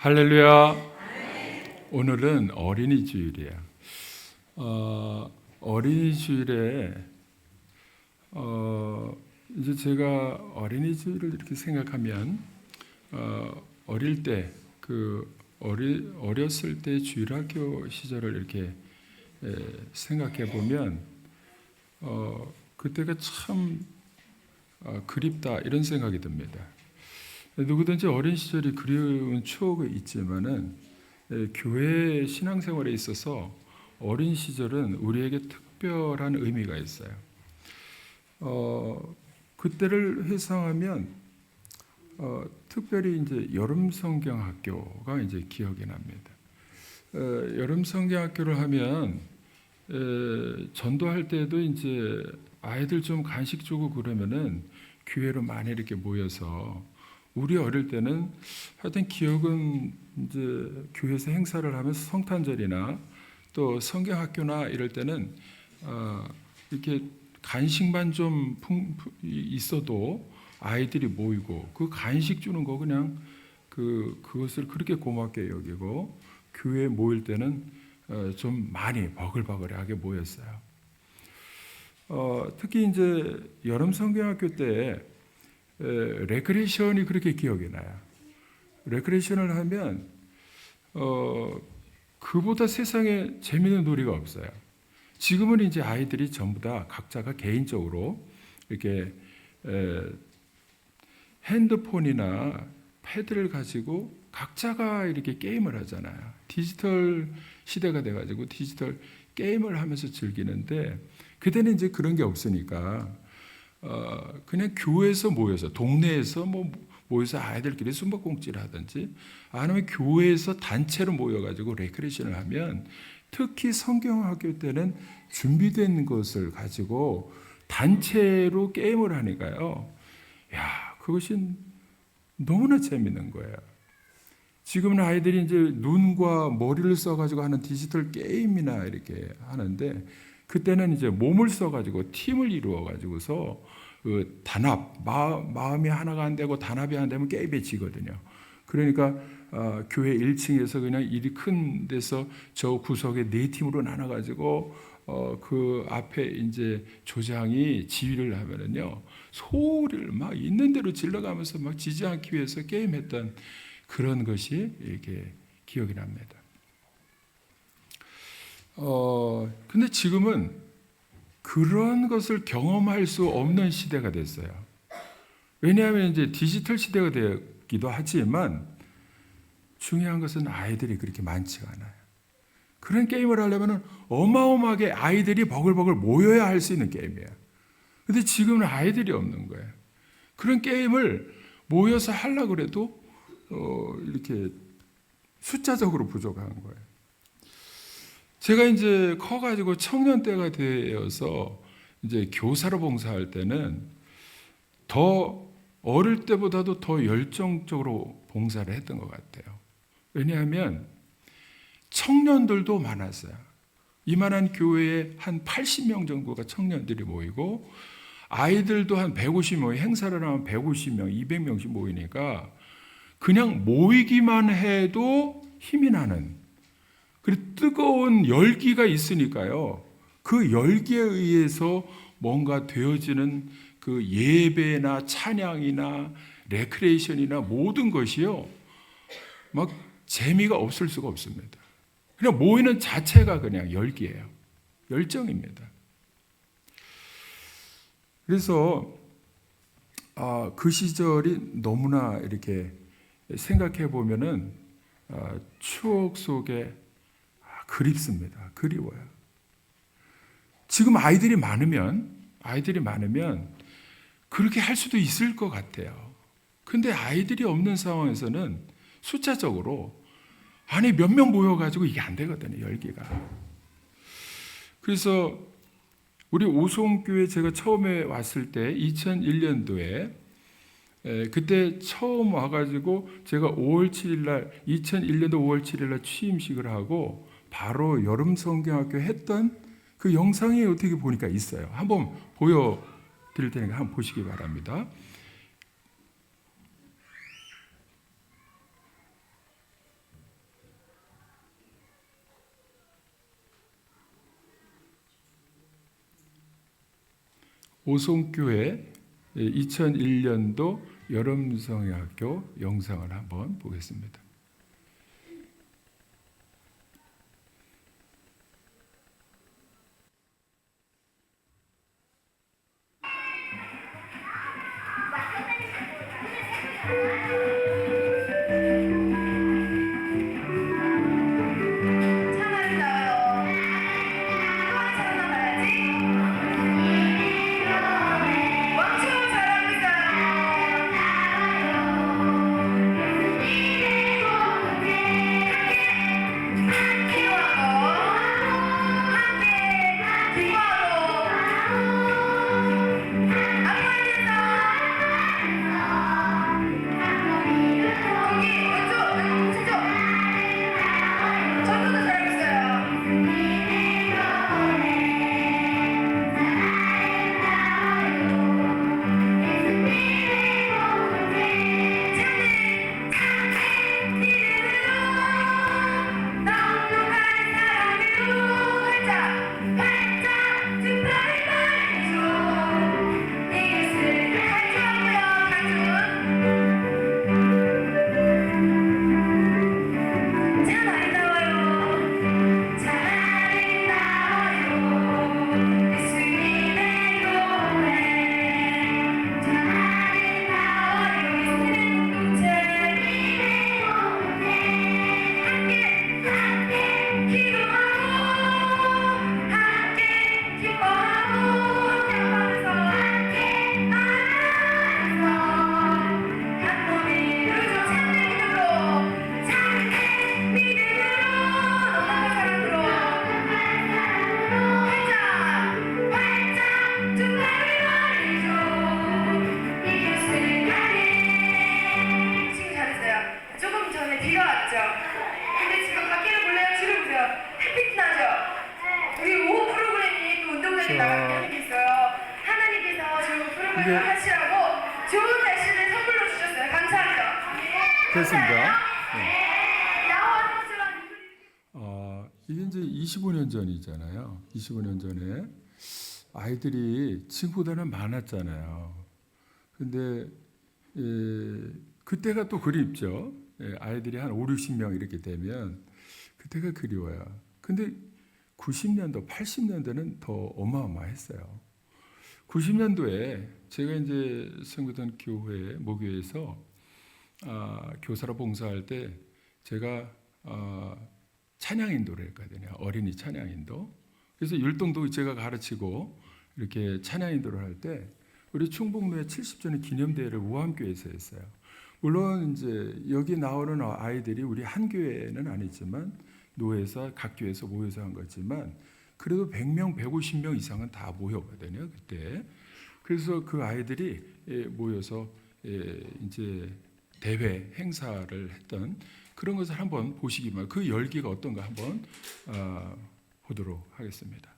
할렐루야. 오늘은 어린이 주일이에요. 어린이 주일에 이제 제가 어린이 주일을 이렇게 생각하면 어릴 때 어렸을 때 주일학교 시절을 이렇게 생각해 보면 그때가 참 그립다 이런 생각이 듭니다. 누구든지 어린 시절이 그리운 추억이 있지만은 교회 신앙생활에 있어서 어린 시절은 우리에게 특별한 의미가 있어요. 그때를 회상하면 특별히 이제 여름 성경 학교가 이제 기억이 납니다. 여름 성경 학교를 하면 전도할 때도 이제 아이들 좀 간식 주고 그러면은 교회로 많이 이렇게 모여서 우리 어릴 때는 하여튼 기억은 이제 교회에서 행사를 하면서 성탄절이나 또 성경학교나 이럴 때는 이렇게 간식만 좀 있어도 아이들이 모이고 그 간식 주는 거 그냥 그것을 그렇게 고맙게 여기고 교회에 모일 때는 좀 많이 버글버글하게 모였어요. 특히 이제 여름 성경학교 때 레크레이션이 그렇게 기억이 나요. 레크레이션을 하면 그보다 세상에 재미있는 놀이가 없어요. 지금은 이제 아이들이 전부 다 각자가 개인적으로 이렇게 핸드폰이나 패드를 가지고 각자가 이렇게 게임을 하잖아요. 디지털 시대가 돼가지고 디지털 게임을 하면서 즐기는데 그때는 이제 그런 게 없으니까 그냥 교회에서 모여서 동네에서 모여서 아이들끼리 숨바꼭질을 하든지 아니면 교회에서 단체로 모여가지고 레크레이션을 하면 특히 성경학교 때는 준비된 것을 가지고 단체로 게임을 하니까요. 야, 그것이 너무나 재밌는 거예요. 지금은 아이들이 이제 눈과 머리를 써가지고 하는 디지털 게임이나 이렇게 하는데 그때는 이제 몸을 써가지고 팀을 이루어가지고서 그 단합, 마음이 하나가 안 되고 단합이 안 되면 게임에 지거든요. 그러니까 교회 1층에서 그냥 일이 큰 데서 저 구석에 4팀으로 나눠가지고 그 앞에 이제 조장이 지휘를 하면은요 소리를 막 있는 대로 질러가면서 막 지지 않기 위해서 게임했던 그런 것이 이렇게 기억이 납니다. 근데 지금은 그런 것을 경험할 수 없는 시대가 됐어요. 왜냐하면 이제 디지털 시대가 되기도 하지만 중요한 것은 아이들이 그렇게 많지가 않아요. 그런 게임을 하려면 어마어마하게 아이들이 버글버글 모여야 할 수 있는 게임이에요. 근데 지금은 아이들이 없는 거예요. 그런 게임을 모여서 하려고 그래도 이렇게 숫자적으로 부족한 거예요. 제가 이제 커가지고 청년 때가 되어서 이제 교사로 봉사할 때는 더 어릴 때보다도 더 열정적으로 봉사를 했던 것 같아요. 왜냐하면 청년들도 많았어요. 이만한 교회에 한 80명 정도가 청년들이 모이고 아이들도 한 150명, 행사를 하면 150명, 200명씩 모이니까 그냥 모이기만 해도 힘이 나는 그리고 뜨거운 열기가 있으니까요. 그 열기에 의해서 뭔가 되어지는 그 예배나 찬양이나 레크레이션이나 모든 것이요. 막 재미가 없을 수가 없습니다. 그냥 모이는 자체가 그냥 열기예요. 열정입니다. 그래서 그 시절이 너무나 이렇게 생각해 보면은 추억 속에 그립습니다. 그리워요. 지금 아이들이 많으면 그렇게 할 수도 있을 것 같아요. 근데 아이들이 없는 상황에서는 숫자적으로 안에 몇 명 모여가지고 이게 안 되거든요. 열기가. 그래서 우리 오송교회 제가 처음에 왔을 때 2001년도에 그때 처음 와가지고 제가 5월 7일 날 2001년도 5월 7일 날 취임식을 하고 바로 여름 성경학교 했던 그 영상이 어떻게 보니까 있어요. 한번 보여드릴 테니까 한번 보시기 바랍니다. 오송교회 2001년도 여름성회학교 영상을 한번 보겠습니다. 하시라고 좋은 날씨를 선물로 주셨어요. 감사합니다. 됐습니다. 이게 이제 25년 전이잖아요. 25년 전에 아이들이 지금보다는 많았잖아요. 근데 그때가 또 그립죠. 아이들이 한 5, 60명 이렇게 되면 그때가 그리워요. 근데 90년도, 80년대는 더 어마어마했어요. 90년도에 제가 이제 성교단 교회 모교에서 교사로 봉사할 때 제가 찬양 인도를 했거든요. 어린이 찬양 인도. 그래서 율동도 제가 가르치고 이렇게 찬양 인도를 할 때 우리 충북로의 70주년 기념대회를 우암교회에서 했어요. 물론 이제 여기 나오는 아이들이 우리 한 교회는 아니지만 노회에서 각 교회에서 모여서 한 거지만 그래도 100명, 150명 이상은 다 모였거든요. 그때. 그래서 그 아이들이 모여서 이제 대회 행사를 했던 그런 것을 한번 보시기만 그 열기가 어떤가 한번 보도록 하겠습니다.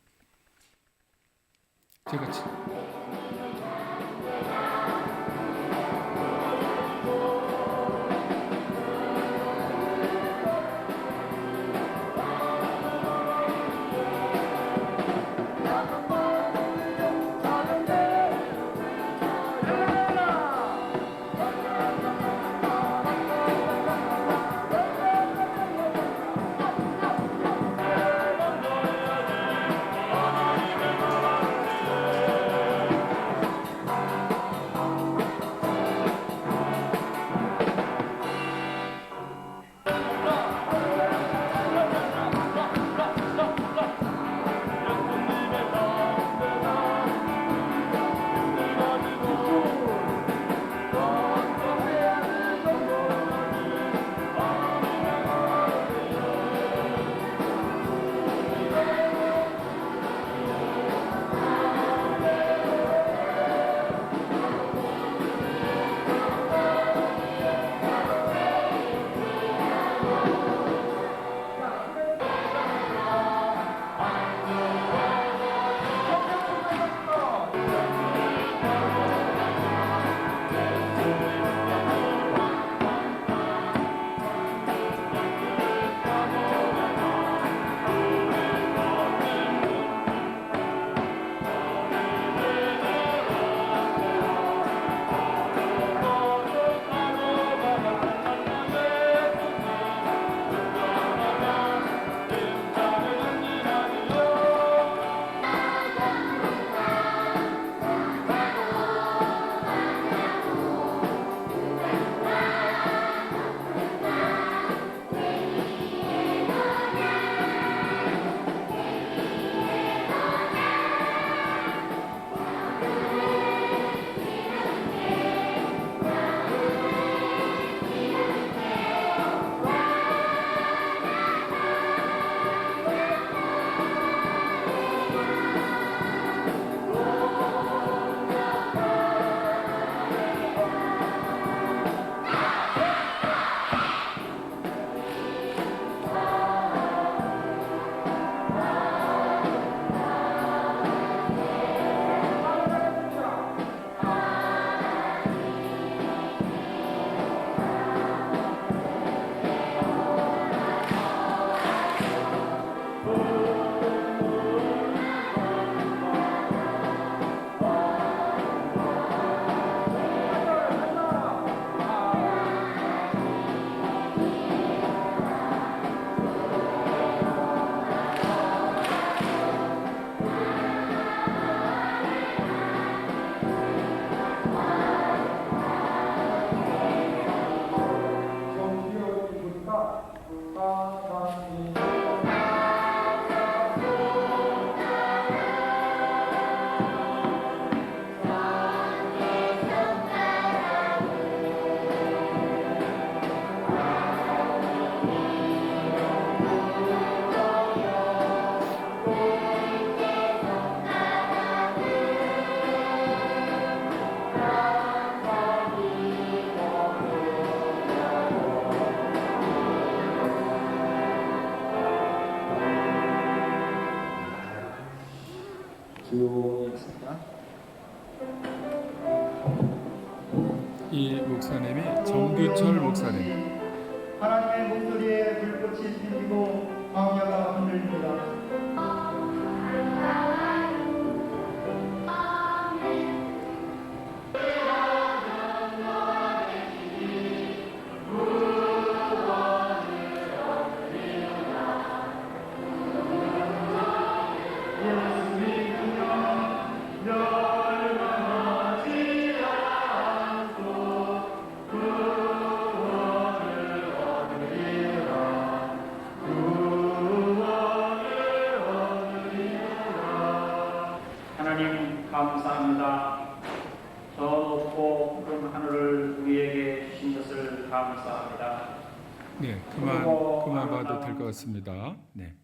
제가 조용히 하겠습니다. 이 목사님이 정규철 목사님. 하나님의 목소리에 불꽃이 피고 광야가 흔들립니다. 하나님 감사합니다. 저 높고 푸른 하늘을 우리에게 주신 것을 감사합니다. 네, 그만 봐도 될 것 같습니다. 네.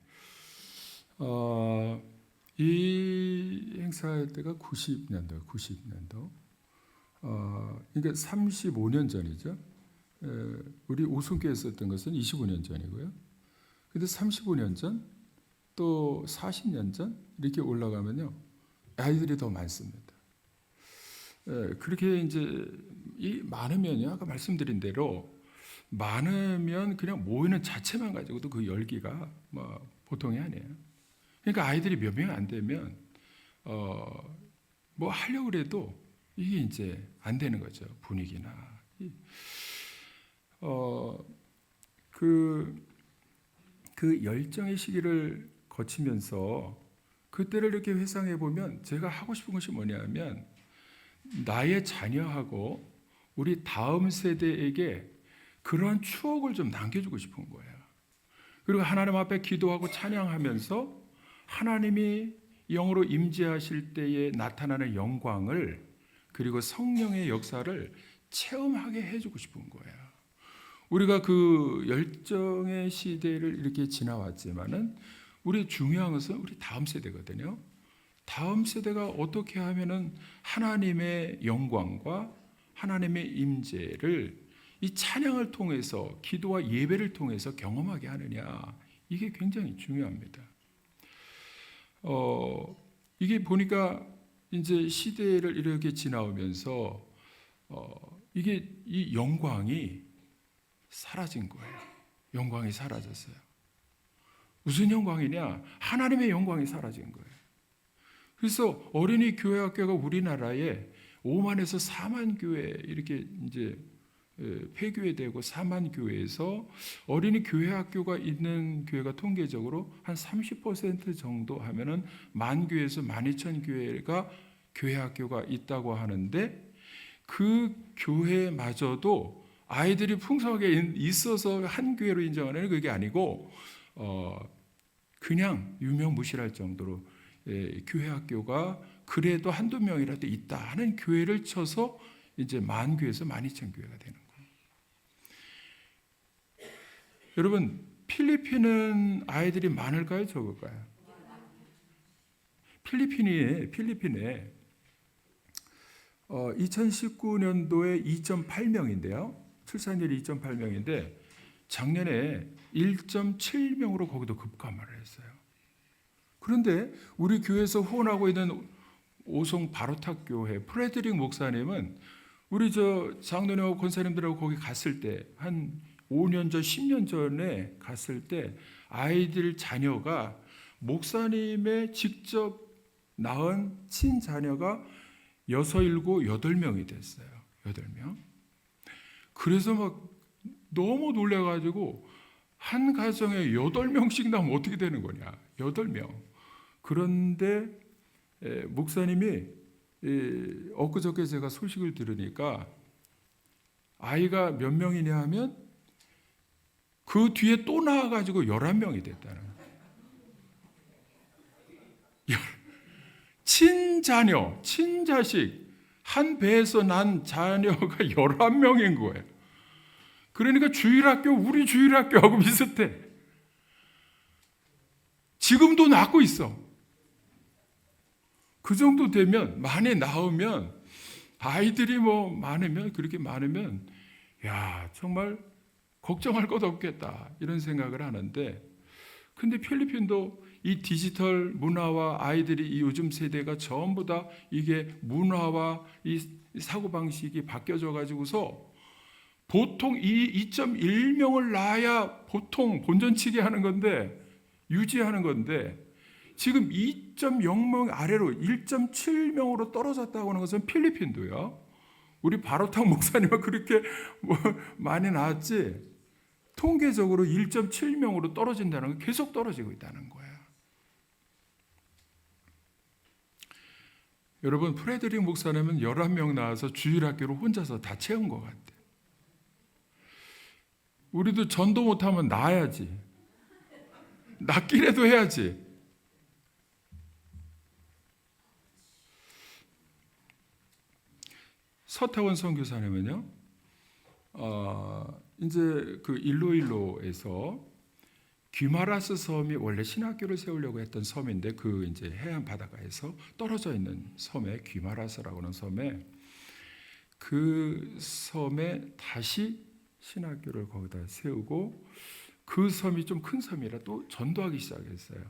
이 행사할 때가 90년도. 그러니까 35년 전이죠. 우리 오순교에 썼던 것은 25년 전이고요. 근데 35년 전, 또 40년 전 이렇게 올라가면요, 아이들이 더 많습니다. 그렇게 이제 이 많으면요, 아까 말씀드린 대로 많으면 그냥 모이는 자체만 가지고도 그 열기가 뭐 보통이 아니에요. 그러니까 아이들이 몇 명 안 되면 뭐 하려고 해도 이게 이제 안 되는 거죠. 분위기나 그 열정의 시기를 거치면서 그때를 이렇게 회상해 보면 제가 하고 싶은 것이 뭐냐면 나의 자녀하고 우리 다음 세대에게 그러한 추억을 좀 남겨주고 싶은 거예요. 그리고 하나님 앞에 기도하고 찬양하면서 하나님이 영으로 임재하실 때에 나타나는 영광을, 그리고 성령의 역사를 체험하게 해주고 싶은 거예요. 우리가 그 열정의 시대를 이렇게 지나왔지만은 우리 중요한 것은 우리 다음 세대거든요. 다음 세대가 어떻게 하면은 하나님의 영광과 하나님의 임재를 이 찬양을 통해서, 기도와 예배를 통해서 경험하게 하느냐, 이게 굉장히 중요합니다. 이게 보니까 이제 시대를 이렇게 지나오면서 이게 이 영광이 사라진 거예요. 영광이 사라졌어요. 무슨 영광이냐? 하나님의 영광이 사라진 거예요. 그래서 어린이 교회 학교가 우리나라에 5만에서 4만 교회 이렇게 이제 폐교회되고 4만 교회에서 어린이 교회 학교가 있는 교회가 통계적으로 한 30% 정도 하면은 만 교회에서 12,000교회가 교회 학교가 있다고 하는데, 그 교회마저도 아이들이 풍성하게 있어서 한 교회로 인정하는 그게 아니고 그냥 유명무실할 정도로 교회 학교가 그래도 한두 명이라도 있다 하는 교회를 쳐서 이제 만 교회에서 12,000교회가 되는 거예요. 여러분, 필리핀은 아이들이 많을까요, 적을까요? 필리핀에 2019년도에 2.8명인데요. 출산율이 2.8명인데 작년에 1.7명으로 거기도 급감을 했어요. 그런데 우리 교회에서 후원하고 있는 오송 바로탁 교회 프레드릭 목사님은 우리 장로님하고 권사님들하고 거기 갔을 때 한 5년 전, 10년 전에 갔을 때 아이들 자녀가 목사님의 직접 낳은 친자녀가 6, 7, 8명이 됐어요. 8명. 그래서 막 너무 놀래가지고 한 가정에 8명씩 나면 어떻게 되는 거냐. 8명. 그런데 목사님이 엊그저께 제가 소식을 들으니까 아이가 몇 명이냐 하면 그 뒤에 또 나와가지고 11명이 됐다는 거예요. 친자녀, 친자식, 한 배에서 난 자녀가 11명인 거예요. 그러니까 주일학교, 우리 주일학교하고 비슷해. 지금도 낳고 있어. 그 정도 되면, 많이 낳으면, 아이들이 많으면, 그렇게 많으면, 야, 정말 걱정할 것 없겠다. 이런 생각을 하는데, 근데 필리핀도 이 디지털 문화와 아이들이 이 요즘 세대가 전부 다 이게 문화와 이 사고방식이 바뀌어져 가지고서 보통 이 2.1명을 낳아야 보통 본전치기 하는 건데, 유지하는 건데, 지금 2.0명 아래로 1.7명으로 떨어졌다고 하는 것은 필리핀도요. 우리 바로탕 목사님은 그렇게 많이 나왔지, 통계적으로 1.7명으로 떨어진다는 건 계속 떨어지고 있다는 거예요. 여러분, 프레드릭 목사님은 11명 나와서 주일학교를 혼자서 다 채운 것 같아요. 우리도 전도 못하면 낳아야지. 낳기라도 해야지. 서태원 선교사님은요, 이제 그 일로일로에서 귀마라스 섬이 원래 신학교를 세우려고 했던 섬인데, 그 이제 해안 바닷가에서 떨어져 있는 섬에, 귀마라스라고 하는 섬에, 그 섬에 다시 신학교를 거기다 세우고, 그 섬이 좀 큰 섬이라 또 전도하기 시작했어요.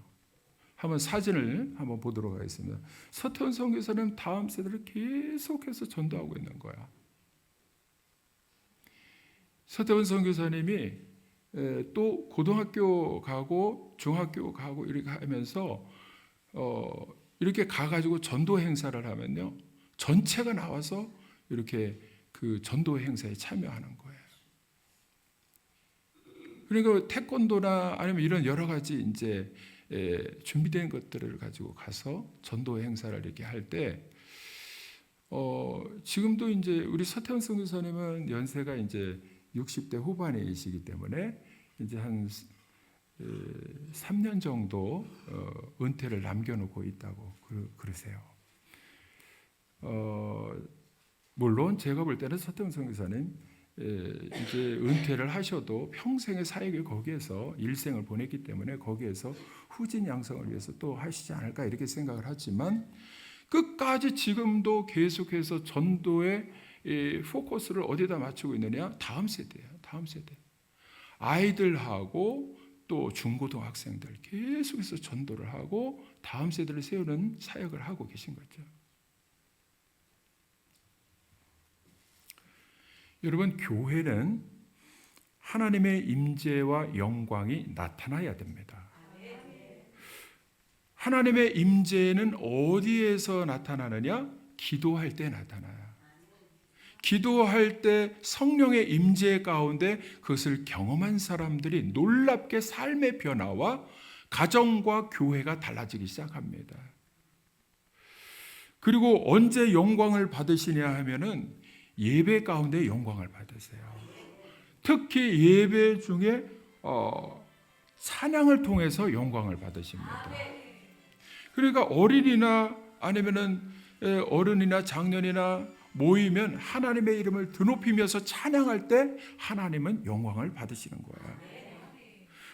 한번 사진을 한번 보도록 하겠습니다. 서태원 선교사는 다음 세대를 계속해서 전도하고 있는 거야. 서태원 선교사님이 또 고등학교 가고 중학교 가고 이렇게 하면서 이렇게 가가지고 전도 행사를 하면요, 전체가 나와서 이렇게 그 전도 행사에 참여하는 거예요. 그러니까 태권도나 아니면 이런 여러 가지 이제 준비된 것들을 가지고 가서 전도 행사를 이렇게 할 때, 지금도 이제 우리 서태원 선교사님은 연세가 이제 60대 후반이시기 때문에 이제 한 3년 정도 은퇴를 남겨놓고 있다고 그러세요. 물론 제가 볼 때는 서태원 선교사님 이제 은퇴를 하셔도 평생의 사역을 거기에서 일생을 보냈기 때문에 거기에서 후진 양성을 위해서 또 하시지 않을까 이렇게 생각을 하지만, 끝까지 지금도 계속해서 전도의 포커스를 어디다 맞추고 있느냐? 다음 세대예요. 다음 세대. 아이들하고 또 중고등학생들 계속해서 전도를 하고 다음 세대를 세우는 사역을 하고 계신 거죠. 여러분, 교회는 하나님의 임재와 영광이 나타나야 됩니다. 하나님의 임재는 어디에서 나타나느냐? 기도할 때 나타나요. 기도할 때 성령의 임재 가운데 그것을 경험한 사람들이 놀랍게 삶의 변화와 가정과 교회가 달라지기 시작합니다. 그리고 언제 영광을 받으시냐 하면은 예배 가운데 영광을 받으세요. 특히 예배 중에 찬양을 통해서 영광을 받으십니다. 그러니까 어린이나 아니면은 어른이나 장년이나 모이면 하나님의 이름을 드높이면서 찬양할 때 하나님은 영광을 받으시는 거예요.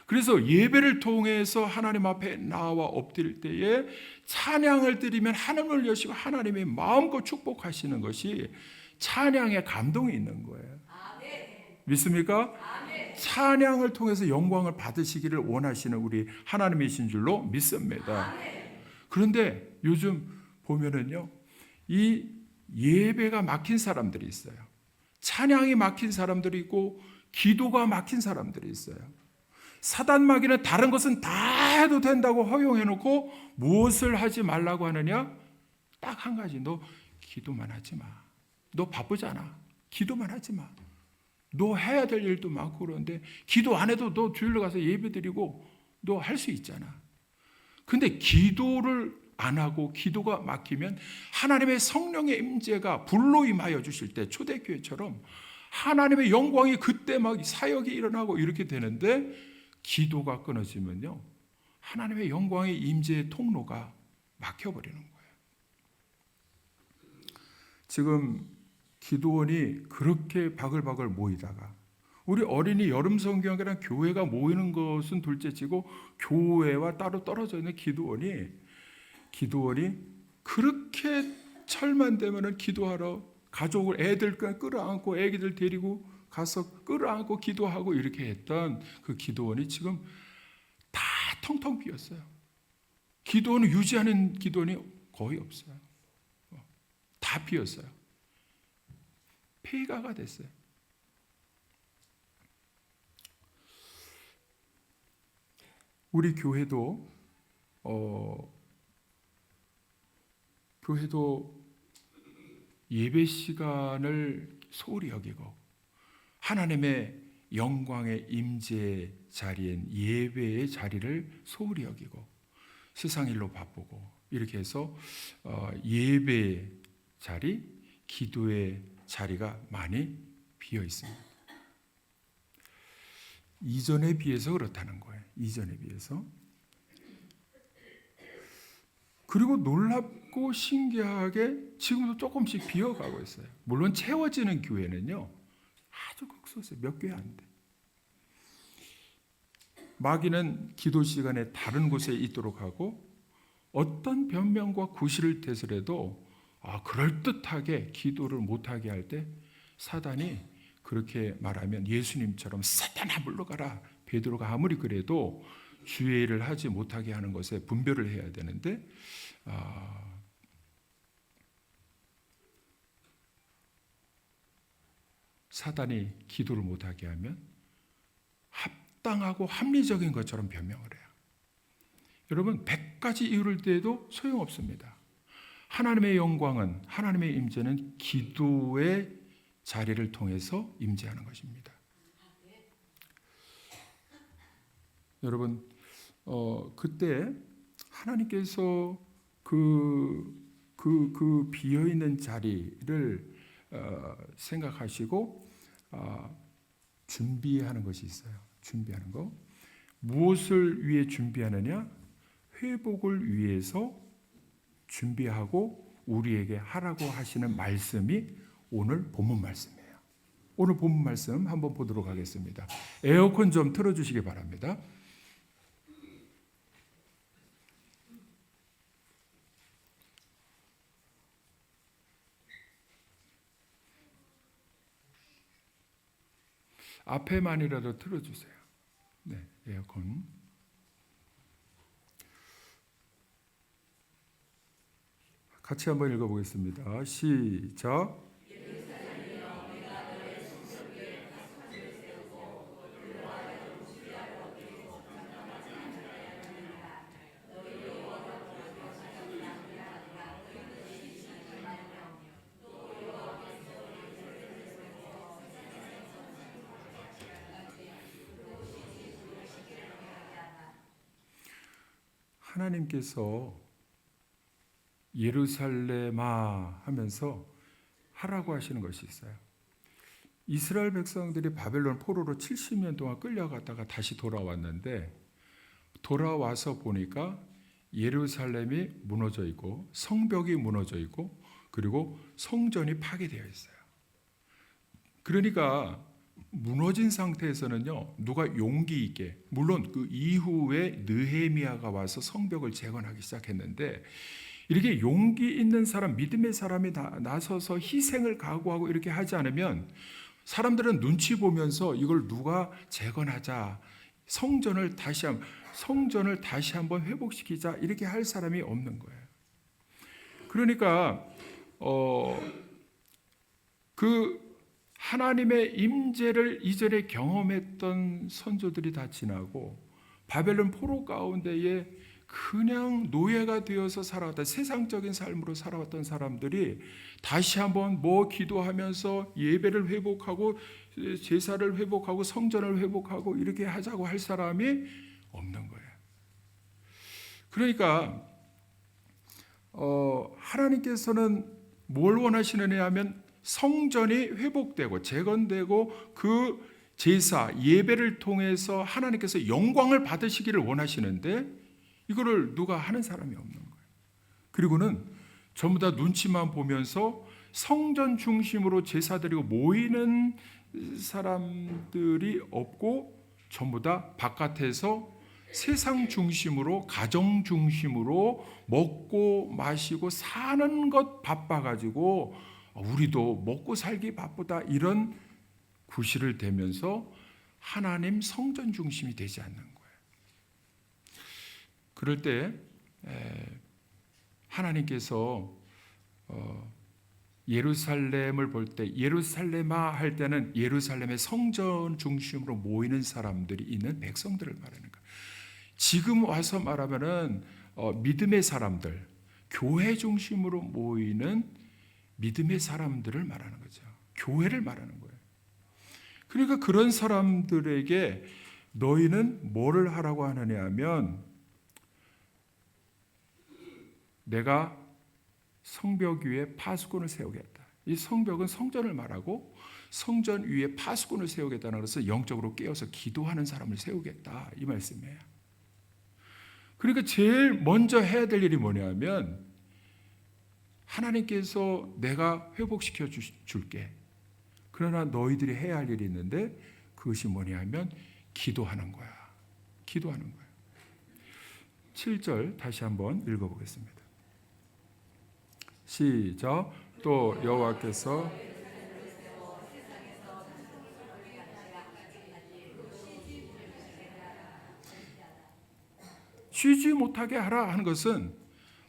그래서 예배를 통해서 하나님 앞에 나와 엎드릴 때에 찬양을 드리면 하늘을 여시고 하나님이 마음껏 축복하시는 것이 찬양의 감동이 있는 거예요. 믿습니까? 찬양을 통해서 영광을 받으시기를 원하시는 우리 하나님이신 줄로 믿습니다. 그런데 요즘 보면은요, 이 예배가 막힌 사람들이 있어요. 찬양이 막힌 사람들이 있고 기도가 막힌 사람들이 있어요. 사단마귀는 다른 것은 다 해도 된다고 허용해놓고 무엇을 하지 말라고 하느냐? 딱 한 가지, 너 기도만 하지 마. 너 바쁘잖아. 기도만 하지 마. 너 해야 될 일도 많고 그런데 기도 안 해도 너 주일로 가서 예배 드리고 너 할 수 있잖아. 근데 기도를 안 하고 기도가 막히면 하나님의 성령의 임재가 불로 임하여 주실 때 초대교회처럼 하나님의 영광이 그때 막 사역이 일어나고 이렇게 되는데, 기도가 끊어지면요, 하나님의 영광의 임재의 통로가 막혀버리는 거예요. 지금 기도원이 그렇게 바글바글 모이다가, 우리 어린이 여름 성경이랑 교회가 모이는 것은 둘째치고 교회와 따로 떨어져 있는 기도원이 그렇게 철만 되면은 기도하러 가족을 애들 끌어안고 애기들 데리고 가서 끌어안고 기도하고 이렇게 했던 그 기도원이 지금 다 텅텅 비었어요. 기도원을 유지하는 기도원이 거의 없어요. 다 비었어요. 폐가가 됐어요. 우리 교회도 예배 시간을 소홀히 여기고 하나님의 영광의 임재 자리인 예배의 자리를 소홀히 여기고 세상 일로 바쁘고 이렇게 해서 예배 자리, 기도의 자리가 많이 비어 있습니다. 이전에 비해서 그렇다는 거예요. 이전에 비해서. 그리고 놀랍고 신기하게 지금도 조금씩 비어가고 있어요. 물론 채워지는 교회는요, 아주 극소수예요. 몇 교회 안 돼. 마귀는 기도 시간에 다른 곳에 있도록 하고 어떤 변명과 구실을 대서라도 그럴듯하게 기도를 못하게 할 때 사단이 그렇게 말하면 예수님처럼 사탄아 물러가라. 베드로가 아무리 그래도 주의 일을 하지 못하게 하는 것에 분별을 해야 되는데 사단이 기도를 못하게 하면 합당하고 합리적인 것처럼 변명을 해요. 여러분 100가지 이유를 대도 소용없습니다. 하나님의 영광은, 하나님의 임재는 기도의 자리를 통해서 임재하는 것입니다. 여러분 그때 하나님께서 그 비어있는 자리를 생각하시고 준비하는 것이 있어요. 준비하는 거. 무엇을 위해 준비하느냐? 회복을 위해서 준비하고 우리에게 하라고 하시는 말씀이 오늘 본문 말씀이에요. 오늘 본문 말씀 한번 보도록 하겠습니다. 에어컨 좀 틀어주시기 바랍니다. 앞에만이라도 틀어주세요. 네, 에어컨. 같이 한번 읽어보겠습니다. 시작. 하나님께서 예루살렘아 하면서 하라고 하시는 것이 있어요. 이스라엘 백성들이 바벨론 포로로 70년 동안 끌려갔다가 다시 돌아왔는데 돌아와서 보니까 예루살렘이 무너져 있고 성벽이 무너져 있고 그리고 성전이 파괴되어 있어요. 그러니까 무너진 상태에서는요, 누가 용기 있게, 물론 그 이후에 느헤미야가 와서 성벽을 재건하기 시작했는데 이렇게 용기 있는 사람, 믿음의 사람이 나서서 희생을 각오하고 이렇게 하지 않으면 사람들은 눈치 보면서 이걸 누가 재건하자, 성전을 다시 한번 회복시키자 이렇게 할 사람이 없는 거예요. 그러니까 그 하나님의 임재를 이전에 경험했던 선조들이 다 지나고 바벨론 포로 가운데에 그냥 노예가 되어서 살아왔던 세상적인 삶으로 살아왔던 사람들이 다시 한번 기도하면서 예배를 회복하고 제사를 회복하고 성전을 회복하고 이렇게 하자고 할 사람이 없는 거예요. 그러니까 하나님께서는 뭘 원하시느냐 하면 성전이 회복되고 재건되고 그 제사 예배를 통해서 하나님께서 영광을 받으시기를 원하시는데 이거를 누가 하는 사람이 없는 거예요. 그리고는 전부 다 눈치만 보면서 성전 중심으로 제사 드리고 모이는 사람들이 없고 전부 다 바깥에서 세상 중심으로 가정 중심으로 먹고 마시고 사는 것 바빠가지고 우리도 먹고 살기 바쁘다 이런 구실을 대면서 하나님 성전 중심이 되지 않는 거예요. 그럴 때 하나님께서 예루살렘을 볼 때 예루살렘아 할 때는 예루살렘의 성전 중심으로 모이는 사람들이 있는 백성들을 말하는 거예요. 지금 와서 말하면은 믿음의 사람들, 교회 중심으로 모이는 믿음의 사람들을 말하는 거죠. 교회를 말하는 거예요. 그러니까 그런 사람들에게 너희는 뭐를 하라고 하느냐 하면 내가 성벽 위에 파수꾼을 세우겠다. 이 성벽은 성전을 말하고 성전 위에 파수꾼을 세우겠다는 것은 영적으로 깨어서 기도하는 사람을 세우겠다 이 말씀이에요. 그러니까 제일 먼저 해야 될 일이 뭐냐면 하나님께서 내가 회복시켜 줄게. 그러나 너희들이 해야 할 일이 있는데 그것이 뭐냐면 기도하는 거야. 기도하는 거야. 7절 다시 한번 읽어보겠습니다. 시작. 또 여호와께서 쉬지 못하게 하라 하는 것은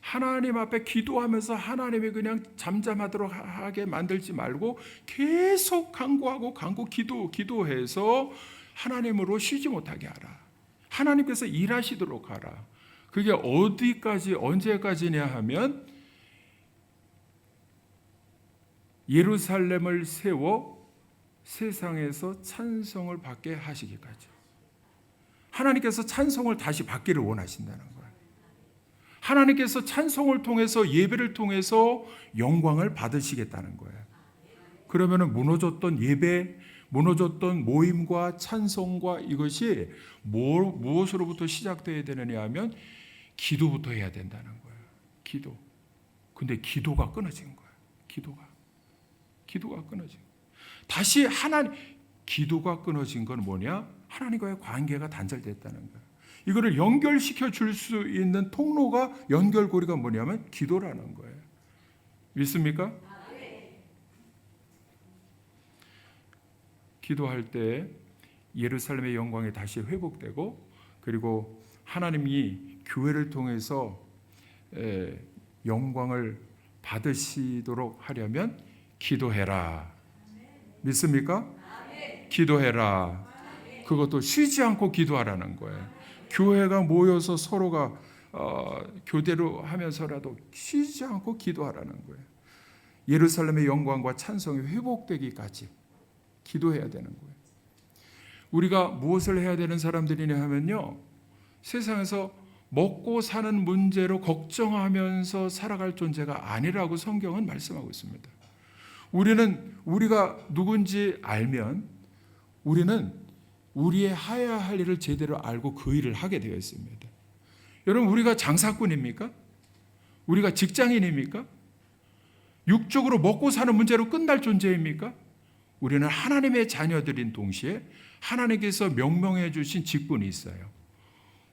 하나님 앞에 기도하면서 하나님이 그냥 잠잠하도록 하게 만들지 말고 계속 간구하고 기도해서 하나님으로 쉬지 못하게 하라. 하나님께서 일하시도록 하라. 그게 어디까지 언제까지냐 하면 예루살렘을 세워 세상에서 찬송을 받게 하시기까지. 하나님께서 찬송을 다시 받기를 원하신다는 거예요. 하나님께서 찬송을 통해서 예배를 통해서 영광을 받으시겠다는 거예요. 그러면은 무너졌던 예배, 무너졌던 모임과 찬송과 이것이 무엇으로부터 시작되어야 되느냐 하면 기도부터 해야 된다는 거예요. 기도. 근데 기도가 끊어진 거예요. 기도가 끊어진 거예요. 다시 기도가 끊어진 건 뭐냐? 하나님과의 관계가 단절됐다는 거예요. 이거를 연결시켜 줄 수 있는 통로가 연결고리가 뭐냐면 기도라는 거예요. 믿습니까? 기도할 때 예루살렘의 영광이 다시 회복되고 그리고 하나님이 교회를 통해서 영광을 받으시도록 하려면 기도해라. 믿습니까? 기도해라. 그것도 쉬지 않고 기도하라는 거예요. 교회가 모여서 서로가 교대로 하면서라도 쉬지 않고 기도하라는 거예요. 예루살렘의 영광과 찬송이 회복되기까지 기도해야 되는 거예요. 우리가 무엇을 해야 되는 사람들이냐 하면요, 세상에서 먹고 사는 문제로 걱정하면서 살아갈 존재가 아니라고 성경은 말씀하고 있습니다. 우리가 누군지 알면 우리는 우리의 해야 할 일을 제대로 알고 그 일을 하게 되어 있습니다. 여러분, 우리가 장사꾼입니까? 우리가 직장인입니까? 육적으로 먹고 사는 문제로 끝날 존재입니까? 우리는 하나님의 자녀들인 동시에 하나님께서 명명해 주신 직분이 있어요.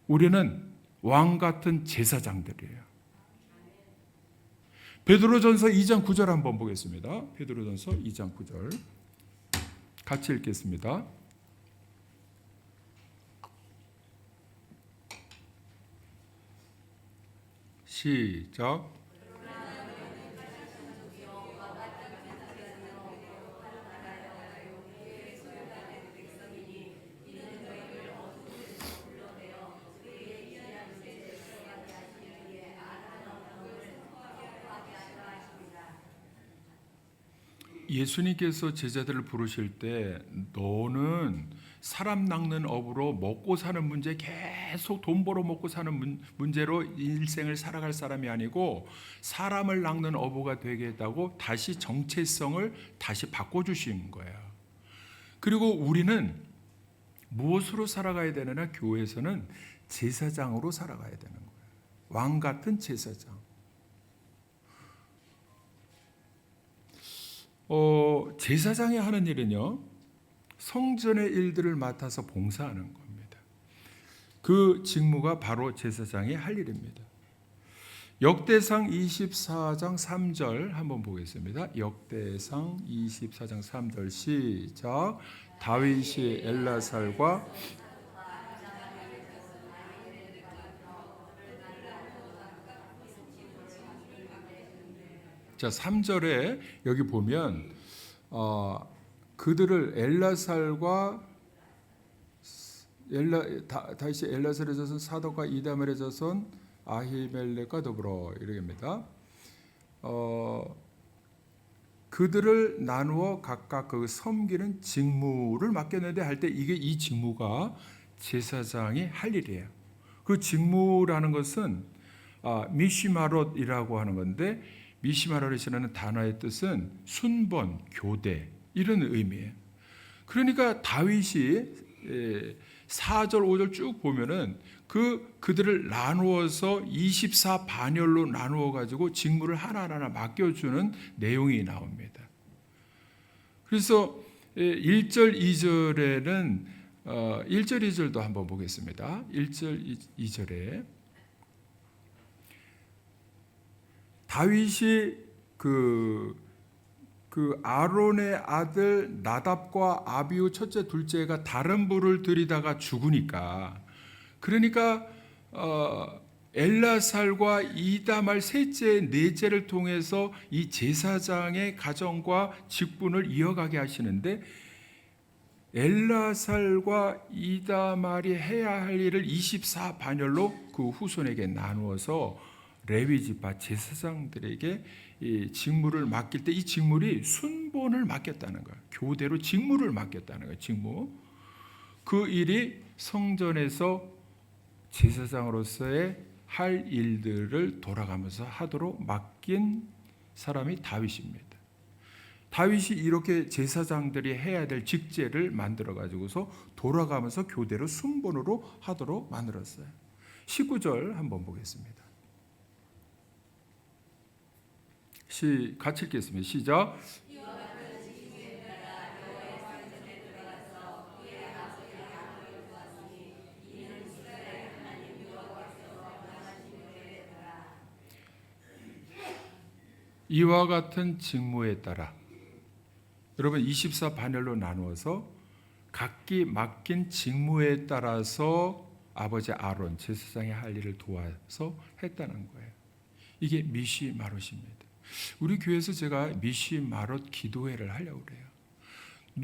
우리는 왕 같은 제사장들이에요. 베드로전서 2장 9절 한번 보겠습니다. 베드로전서 2장 9절 같이 읽겠습니다. 시작. 예수님께서 제자들을 부르실 때 너는 사람 낚는 업으로 먹고 사는 문제, 계속 돈 벌어 먹고 사는 문제로 일생을 살아갈 사람이 아니고 사람을 낚는 어부가 되겠다고 다시 정체성을 다시 바꿔주신 거예요. 그리고 우리는 무엇으로 살아가야 되느냐? 교회에서는 제사장으로 살아가야 되는 거예요. 왕 같은 제사장. 제사장이 하는 일은요, 성전의 일들을 맡아서 봉사하는 겁니다. 그 직무가 바로 제사장이 할 일입니다. 역대상 24장 3절 한번 보겠습니다. 역대상 24장 3절 시작. 다윗이 엘라살과 자, 3절에 여기 보면 그들을 다시 엘라살의 자손 사독과 이다멜의 자손 아히멜렉과 더불어 이렇게입니다. 그들을 나누어 각각 그 섬기는 직무를 맡겼는데 할 때 이 직무가 제사장이 할 일이에요. 그 직무라는 것은 미시마롯이라고 하는 건데, 미시마롯이라는 단어의 뜻은 순번, 교대 이런 의미예요. 그러니까 다윗이 4절, 5절 쭉 보면은 그들을 나누어서 24반열로 나누어 가지고 직무를 하나하나 맡겨주는 내용이 나옵니다. 그래서 1절, 2절에는 1절, 2절도 한번 보겠습니다. 1절, 2절에 다윗이 그 아론의 아들 나답과 아비후 첫째 둘째가 다른 불을 들이다가 죽으니까, 그러니까 엘라살과 이다말 셋째 넷째를 통해서 이 제사장의 가정과 직분을 이어가게 하시는데, 엘라살과 이다말이 해야 할 일을 24반열로 그 후손에게 나누어서 레위 지파 제사장들에게 이 직무를 맡길 때 이 직무이 순본을 맡겼다는 거예요. 교대로 직무를 맡겼다는 거예요. 직무. 그 일이 성전에서 제사장으로서의 할 일들을 돌아가면서 하도록 맡긴 사람이 다윗입니다. 다윗이 이렇게 제사장들이 해야 될 직제를 만들어 가지고서 돌아가면서 교대로 순본으로 하도록 만들었어요. 19절 한번 보겠습니다. 같이 읽겠습니다. 시작. 이와 같은 직무에 따라, 여러분 24반열로 나누어서 각기 맡긴 직무에 따라서 아버지 아론 제사장의 할 일을 도와서 했다는 거예요. 이게 미시마롯입니다. 우리 교회에서 제가 미시마롯 기도회를 하려고 그래요.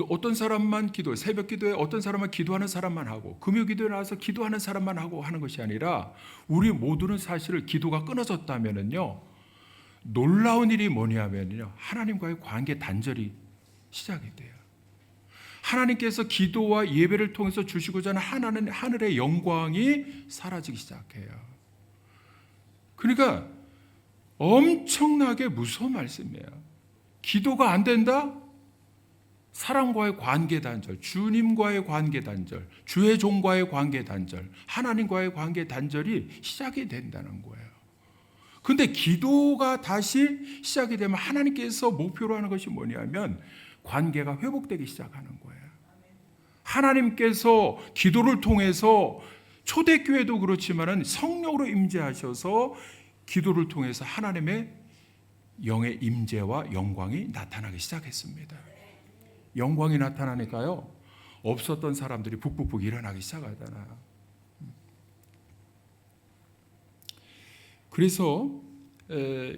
어떤 사람만 기도, 새벽 기도회 어떤 사람만 기도하는 사람만 하고, 금요 기도에 나와서 기도하는 사람만 하고 하는 것이 아니라, 우리 모두는 사실 기도가 끊어졌다면은요, 놀라운 일이 뭐냐면요, 하나님과의 관계 단절이 시작이 돼요. 하나님께서 기도와 예배를 통해서 주시고자 하는 하늘의 영광이 사라지기 시작해요. 그러니까 엄청나게 무서운 말씀이에요. 기도가 안 된다? 사람과의 관계 단절, 주님과의 관계 단절, 주의 종과의 관계 단절, 하나님과의 관계 단절이 시작이 된다는 거예요. 근데 기도가 다시 시작이 되면 하나님께서 목표로 하는 것이 뭐냐면 관계가 회복되기 시작하는 거예요. 하나님께서 기도를 통해서, 초대교회도 그렇지만은 성령으로 임재하셔서 기도를 통해서 하나님의 영의 임재와 영광이 나타나기 시작했습니다. 영광이 나타나니까요, 없었던 사람들이 북북북 일어나기 시작하잖아요. 그래서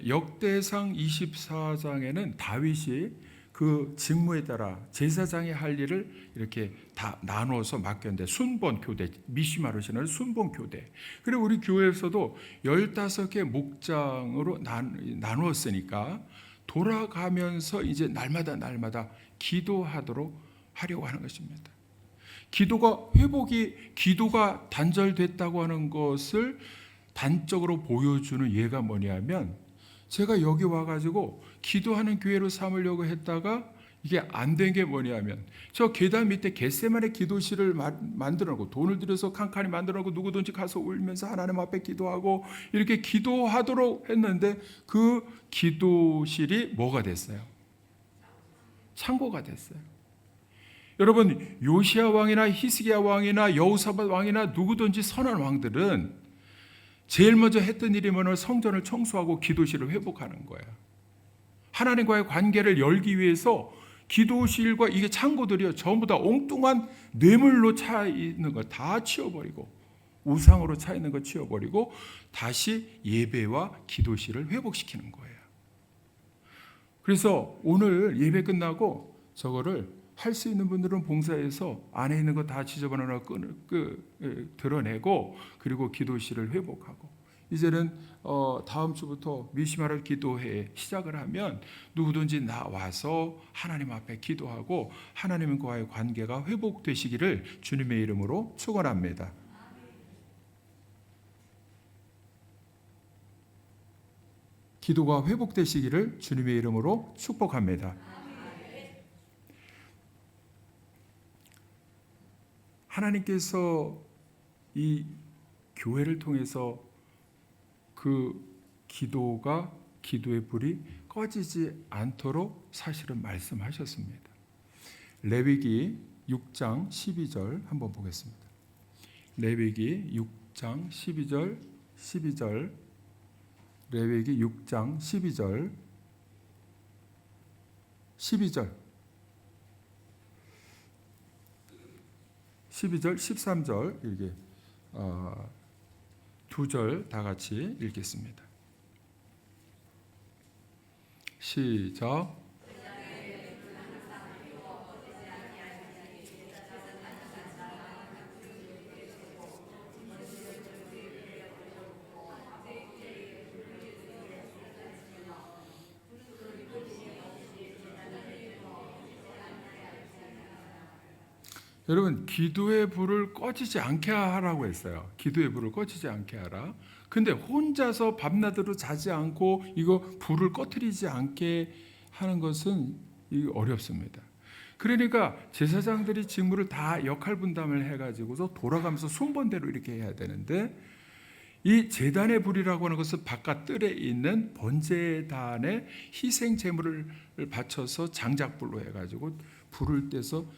역대상 24장에는 다윗이 그 직무에 따라 제사장이 할 일을 이렇게 다 나눠서 맡겼는데, 순본 교대, 미시마롯이라는 순본 교대. 그리고 우리 교회에서도 15개 목장으로 나누었으니까 돌아가면서 이제 날마다 기도하도록 하려고 하는 것입니다. 기도가 단절됐다고 하는 것을 단적으로 보여주는 예가 뭐냐면, 제가 여기 와가지고 기도하는 교회로 삼으려고 했다가 이게 안 된 게 뭐냐면, 저 계단 밑에 겟세마네 기도실을 만들어 놓고, 돈을 들여서 칸칸이 만들어 놓고 누구든지 가서 울면서 하나님 앞에 기도하고 이렇게 기도하도록 했는데, 그 기도실이 뭐가 됐어요? 창고가 됐어요. 여러분, 요시야 왕이나 히스기야 왕이나 여호사밧 왕이나 누구든지 선한 왕들은 제일 먼저 했던 일이 뭐냐면 성전을 청소하고 기도실을 회복하는 거예요. 하나님과의 관계를 열기 위해서 기도실과 이게 창고들이요, 전부 다 엉뚱한 뇌물로 차 있는 거 다 치워버리고, 우상으로 차 있는 거 치워버리고 다시 예배와 기도실을 회복시키는 거예요. 그래서 오늘 예배 끝나고 저거를 할 수 있는 분들은 봉사해서 안에 있는 거 다 지저분하나 드러내고 그리고 기도실을 회복하고 이제는 다음 주부터 미시마를 기도회 시작을 하면 누구든지 나와서 하나님 앞에 기도하고 하나님과의 관계가 회복되시기를 주님의 이름으로 축원합니다. 기도가 회복되시기를 주님의 이름으로 축복합니다. 하나님께서 이 교회를 통해서 그 기도의 불이 꺼지지 않도록 사실은 말씀하셨습니다. 레위기 6장 12절 한번 보겠습니다. 레위기 6장 12절 레위기 6장 12절 13절 이렇게 두 절 다 같이 읽겠습니다. 시작. 여러분, 기도의 불을 꺼지지 않게 하라고 했어요. 기도의 불을 꺼지지 않게 하라. 근데 혼자서 밤낮으로 자지 않고 이거 불을 꺼뜨리지 않게 하는 것은 어렵습니다. 그러니까 제사장들이 직무를 다 역할 분담을 해가지고서 돌아가면서 순번대로 이렇게 해야 되는데 이 제단의 불이라고 하는 것은 바깥 뜰에 있는 번제단에 희생 제물을 바쳐서 장작불로 해가지고 불을 떼서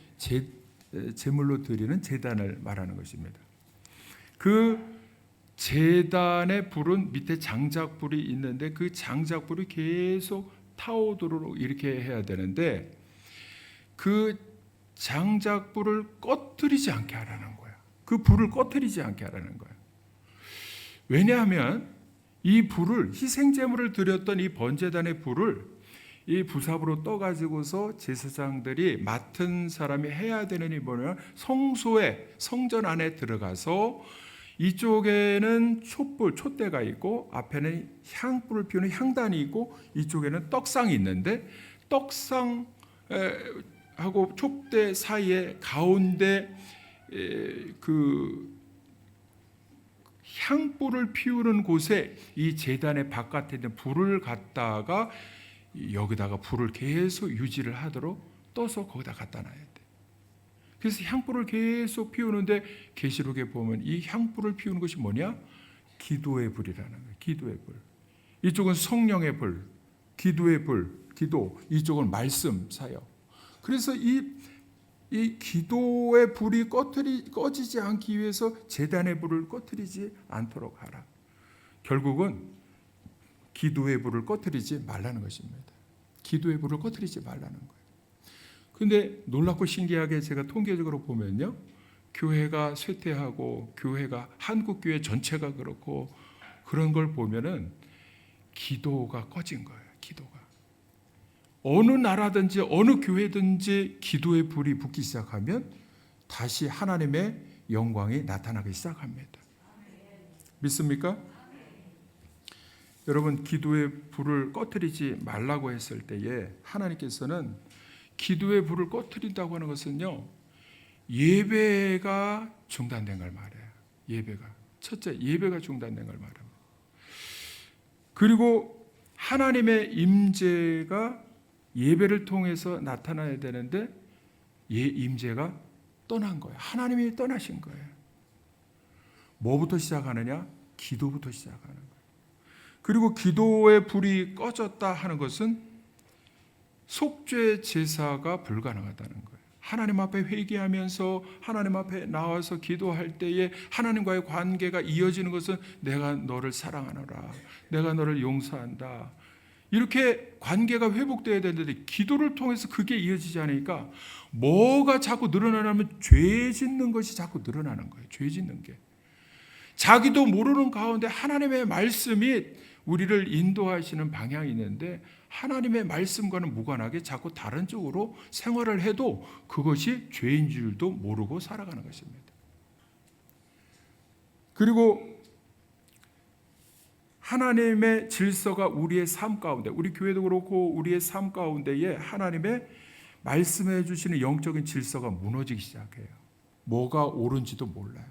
제물로 드리는 제단을 말하는 것입니다. 그 제단의 불은 밑에 장작불이 있는데 그 장작불이 계속 타오도록 이렇게 해야 되는데 그 장작불을 꺼뜨리지 않게 하라는 거야. 그 불을 꺼뜨리지 않게 하라는 거야. 왜냐하면 이 불을 희생제물을 드렸던 이 번제단의 불을 이 부삽으로 떠가지고서 제사장들이 맡은 사람이 해야 되는 이 뭐냐면 성소에 성전 안에 들어가서 이쪽에는 촛대가 있고 앞에는 향불을 피우는 향단이 있고 이쪽에는 떡상이 있는데 떡상하고 촛대 사이에 가운데 그 향불을 피우는 곳에 이 제단의 바깥에 있는 불을 갖다가 여기다가 불을 계속 유지를 하도록 떠서 거기다 갖다 놔야 돼. 그래서 향불을 계속 피우는데 계시록에 보면 이 향불을 피우는 것이 뭐냐? 기도의 불이라는 거예요. 기도의 불. 이쪽은 성령의 불, 기도의 불, 기도. 이쪽은 말씀, 사역. 그래서 이 기도의 불이 꺼지지 않기 위해서 제단의 불을 꺼뜨리지 않도록 하라. 결국은 기도의 불을 꺼뜨리지 말라는 것입니다. 기도의 불을 꺼뜨리지 말라는 거예요. 그런데 놀랍고 신기하게 제가 통계적으로 보면요, 교회가 쇠퇴하고 교회가 한국 교회 전체가 그렇고 그런 걸 보면은 기도가 꺼진 거예요. 기도가 어느 나라든지 어느 교회든지 기도의 불이 붙기 시작하면 다시 하나님의 영광이 나타나기 시작합니다. 믿습니까? 여러분, 기도의 불을 꺼뜨리지 말라고 했을 때에 하나님께서는 기도의 불을 꺼뜨린다고 하는 것은요, 예배가 중단된 걸 말해요. 첫째, 예배가 중단된 걸 말합니다. 그리고 하나님의 임재가 예배를 통해서 나타나야 되는데 임재가 떠난 거예요. 하나님이 떠나신 거예요. 뭐부터 시작하느냐? 기도부터 시작하는 거예요. 그리고 기도의 불이 꺼졌다 하는 것은 속죄 제사가 불가능하다는 거예요. 하나님 앞에 회개하면서 하나님 앞에 나와서 기도할 때에 하나님과의 관계가 이어지는 것은 내가 너를 사랑하노라, 내가 너를 용서한다, 이렇게 관계가 회복되어야 되는데 기도를 통해서 그게 이어지지 않으니까 뭐가 자꾸 늘어나냐면 죄 짓는 것이 자꾸 늘어나는 거예요. 죄 짓는 게. 자기도 모르는 가운데 하나님의 말씀이 우리를 인도하시는 방향이 있는데 하나님의 말씀과는 무관하게 자꾸 다른 쪽으로 생활을 해도 그것이 죄인 줄도 모르고 살아가는 것입니다. 그리고 하나님의 질서가 우리의 삶 가운데, 우리 교회도 그렇고 우리의 삶 가운데에 하나님의 말씀해 주시는 영적인 질서가 무너지기 시작해요. 뭐가 옳은지도 몰라요.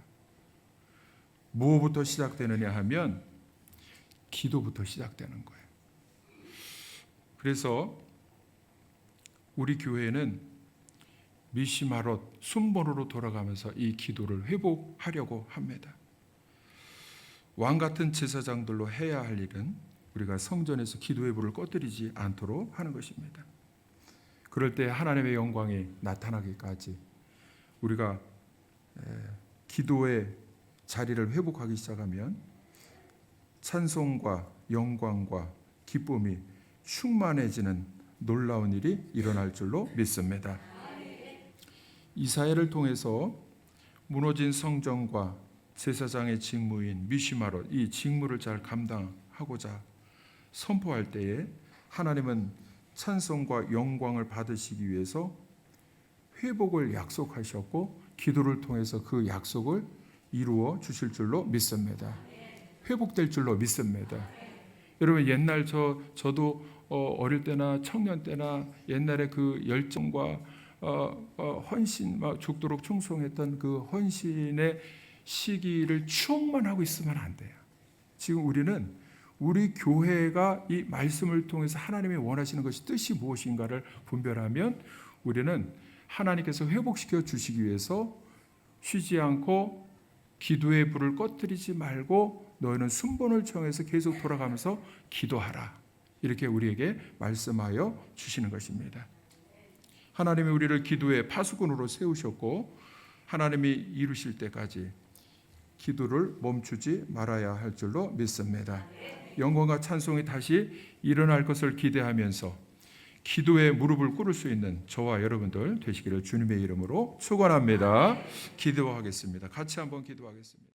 무엇부터 시작되느냐 하면 기도부터 시작되는 거예요. 그래서 우리 교회는 미시마롯 순번으로 돌아가면서 이 기도를 회복하려고 합니다. 왕 같은 제사장들로 해야 할 일은 우리가 성전에서 기도의 불을 꺼뜨리지 않도록 하는 것입니다. 그럴 때 하나님의 영광이 나타나기까지 우리가 기도의 자리를 회복하기 시작하면 찬송과 영광과 기쁨이 충만해지는 놀라운 일이 일어날 줄로 믿습니다. 이사야를 통해서 무너진 성전과 제사장의 직무인 미시마롯, 이 직무를 잘 감당하고자 선포할 때에 하나님은 찬송과 영광을 받으시기 위해서 회복을 약속하셨고 기도를 통해서 그 약속을 이루어 주실 줄로 믿습니다. 회복될 줄로 믿습니다. 여러분 옛날 저도 어릴 때나 청년 때나 옛날에 그 열정과 헌신, 죽도록 충성했던 그 헌신의 시기를 추억만 하고 있으면 안 돼요. 지금 우리는 우리 교회가 이 말씀을 통해서 하나님이 원하시는 것이 뜻이 무엇인가를 분별하면 우리는 하나님께서 회복시켜 주시기 위해서 쉬지 않고 기도의 불을 꺼뜨리지 말고 너희는 순번을 정해서 계속 돌아가면서 기도하라. 이렇게 우리에게 말씀하여 주시는 것입니다. 하나님이 우리를 기도의 파수꾼으로 세우셨고 하나님이 이루실 때까지 기도를 멈추지 말아야 할 줄로 믿습니다. 영광과 찬송이 다시 일어날 것을 기대하면서 기도에 무릎을 꿇을 수 있는 저와 여러분들 되시기를 주님의 이름으로 축원합니다. 기도하겠습니다. 같이 한번 기도하겠습니다.